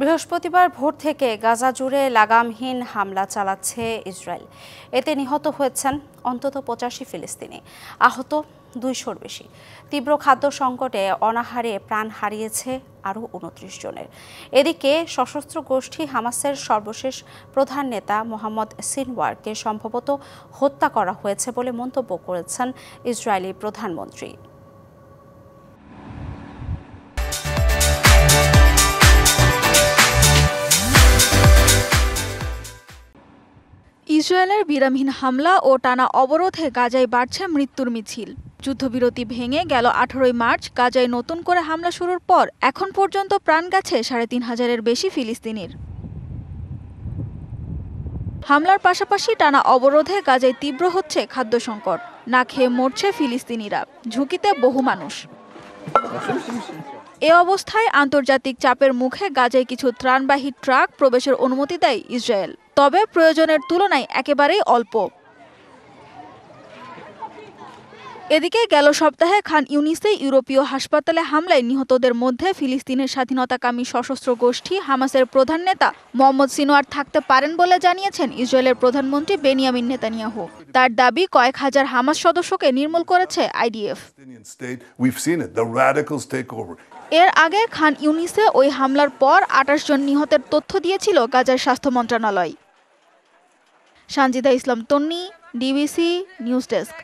বৃহস্পতিবার ভোর থেকে গাজা জুড়ে লাগামহীন হামলা চালাচ্ছে ইসরায়েল। এতে নিহত হয়েছেন অন্তত ৮৫ ফিলিস্তিনি, আহত ২০০-র বেশি। তীব্র খাদ্য সংকটে অনাহারে প্রাণ হারিয়েছে আরও ২৯ জনের। এদিকে সশস্ত্র গোষ্ঠী হামাসের সর্বশেষ প্রধান নেতা মোহাম্মদ সিনওয়ারকে সম্ভবত হত্যা করা হয়েছে বলে মন্তব্য করেছেন ইসরায়েলি প্রধানমন্ত্রী। ইসরায়েলের বিরামহীন হামলা ও টানা অবরোধে গাজায় বাড়ছে মৃত্যুর মিছিল। যুদ্ধবিরতি ভেঙে গেল ১৮ মার্চ গাজায় নতুন করে হামলা শুরুর পর এখন পর্যন্ত প্রাণ গেছে ৩৫০০-এর বেশি ফিলিস্তিনির। হামলার পাশাপাশি টানা অবরোধে গাজায় তীব্র হচ্ছে খাদ্য সংকট। না খেয়ে মরছে ফিলিস্তিনিরা, ঝুঁকিতে বহু মানুষ। এ অবস্থায় আন্তর্জাতিক চাপের মুখে গাজায় কিছু ত্রাণবাহী ট্রাক প্রবেশের অনুমতি দেয় ইসরায়েল, তবে প্রয়োজনের তুলনায় একেবারেই অল্প। এদিকে গেল সপ্তাহে খান ইউনিসে ইউরোপীয় হাসপাতালে হামলায় নিহতদের মধ্যে ফিলিস্তিনের স্বাধীনতাকামী সশস্ত্র গোষ্ঠী হামাসের প্রধান নেতা মোহাম্মদ সিনওয়ার থাকতে পারেন বলে জানিয়েছেন ইসরায়েলের প্রধানমন্ত্রী বেনিয়ামিন নেতানিয়াহু। তার দাবি, কয়েক হাজার হামাস সদস্যকে নির্মূল করেছে আইডিএফ। এর আগে খান ইউনিসে ওই হামলার পর ২৮ জন নিহতের তথ্য দিয়েছিল গাজার স্বাস্থ্য মন্ত্রণালয়। সানজিদা ইসলাম তন্নি, ডিবিসি নিউজ ডেস্ক।